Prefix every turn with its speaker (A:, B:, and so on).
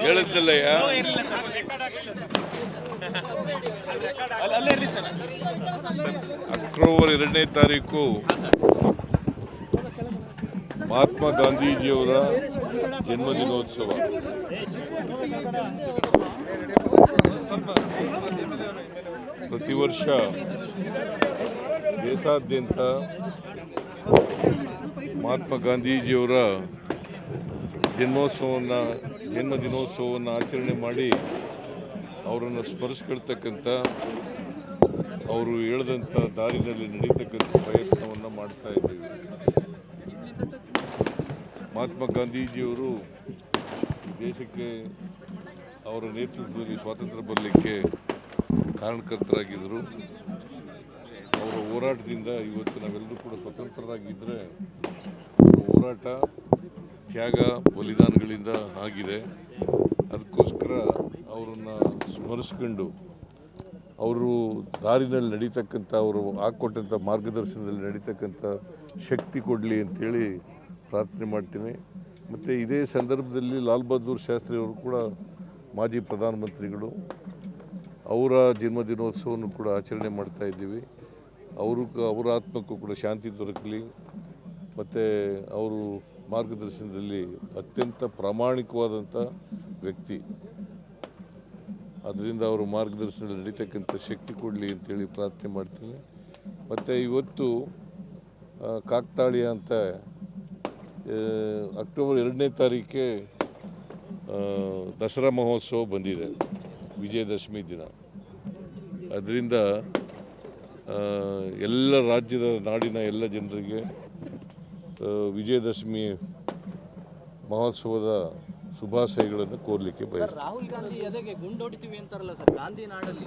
A: ಹೇಳಿದ್ದಲ್ಲಯ್ಯ, October 2ನೇ ತಾರೀಕು ಮಹಾತ್ಮ ಗಾಂಧೀಜಿಯವರ ಜನ್ಮದಿನೋತ್ಸವ. ಪ್ರತಿ ವರ್ಷ ದೇಶಾದ್ಯಂತ ಮಹಾತ್ಮ ಗಾಂಧೀಜಿಯವರ ಜನ್ಮದಿನೋತ್ಸವವನ್ನು ಆಚರಣೆ ಮಾಡಿ ಅವರನ್ನು ಸ್ಮರಿಸ್ಕೊಳ್ತಕ್ಕಂಥ, ಅವರು ಹೇಳಿದಂಥ ದಾರಿನಲ್ಲಿ ನಡೀತಕ್ಕಂಥ ಪ್ರಯತ್ನವನ್ನು ಮಾಡ್ತಾ ಇದ್ದೀವಿ. ಮಹಾತ್ಮ ಗಾಂಧೀಜಿಯವರು ದೇಶಕ್ಕೆ ಅವರ ನೇತೃತ್ವದಲ್ಲಿ ಸ್ವಾತಂತ್ರ್ಯ ಬರಲಿಕ್ಕೆ ಕಾರಣಕರ್ತರಾಗಿದ್ದರು. ಅವರ ಹೋರಾಟದಿಂದ ಇವತ್ತು ನಾವೆಲ್ಲರೂ ಕೂಡ ಸ್ವತಂತ್ರರಾಗಿದ್ದರೆ ಅವರ ಹೋರಾಟ ತ್ಯಾಗ ಬಲಿದಾನಗಳಿಂದ ಆಗಿದೆ. ಅದಕ್ಕೋಸ್ಕರ ಅವರನ್ನು ಸ್ಮರಿಸ್ಕೊಂಡು ಅವರು ದಾರಿನಲ್ಲಿ ನಡೀತಕ್ಕಂಥ, ಅವರು ಹಾಕ್ಕೊಟ್ಟಂಥ ಮಾರ್ಗದರ್ಶನದಲ್ಲಿ ನಡೀತಕ್ಕಂಥ ಶಕ್ತಿ ಕೊಡಲಿ ಅಂತೇಳಿ ಪ್ರಾರ್ಥನೆ ಮಾಡ್ತೀನಿ. ಮತ್ತು ಇದೇ ಸಂದರ್ಭದಲ್ಲಿ ಲಾಲ್ ಬಹದ್ದೂರ್ ಶಾಸ್ತ್ರಿ ಅವರು ಕೂಡ ಮಾಜಿ ಪ್ರಧಾನಮಂತ್ರಿಗಳು, ಅವರ ಜನ್ಮದಿನೋತ್ಸವವನ್ನು ಕೂಡ ಆಚರಣೆ ಮಾಡ್ತಾ ಇದ್ದೀವಿ. ಅವರ ಆತ್ಮಕ್ಕೂ ಕೂಡ ಶಾಂತಿ ದೊರಕಲಿ. ಮತ್ತು ಅವರು ಮಾರ್ಗದರ್ಶನದಲ್ಲಿ ಅತ್ಯಂತ ಪ್ರಾಮಾಣಿಕವಾದಂಥ ವ್ಯಕ್ತಿ, ಅದರಿಂದ ಅವರ ಮಾರ್ಗದರ್ಶನದಲ್ಲಿ ನಡೀತಕ್ಕಂಥ ಶಕ್ತಿ ಕೊಡಲಿ ಅಂತೇಳಿ ಪ್ರಾರ್ಥನೆ ಮಾಡ್ತೀನಿ. ಮತ್ತು ಇವತ್ತು ಕಾಕ್ತಾಳೀಯ ಅಂತ ಅಕ್ಟೋಬರ್ 2ನೇ ತಾರೀಕೆ ದಸರಾ ಮಹೋತ್ಸವ ಬಂದಿದೆ, ವಿಜಯದಶಮಿ ದಿನ. ಅದರಿಂದ ಎಲ್ಲ ರಾಜ್ಯದ ನಾಡಿನ ಎಲ್ಲ ಜನರಿಗೆ ವಿಜಯದಶಮಿ ಮಹೋತ್ಸವದ ಶುಭಾಶಯಗಳನ್ನು ಕೋರಲಿಕ್ಕೆ ಬಯಸ್ತೀನಿ.
B: ರಾಹುಲ್ ಗಾಂಧಿ ಎದೆಗೆ ಗುಂಡೊಡಿತೀವಿ ಅಂತಾರಲ್ಲ ಸರ್, ಗಾಂಧಿ ನಾಡಲ್ಲಿ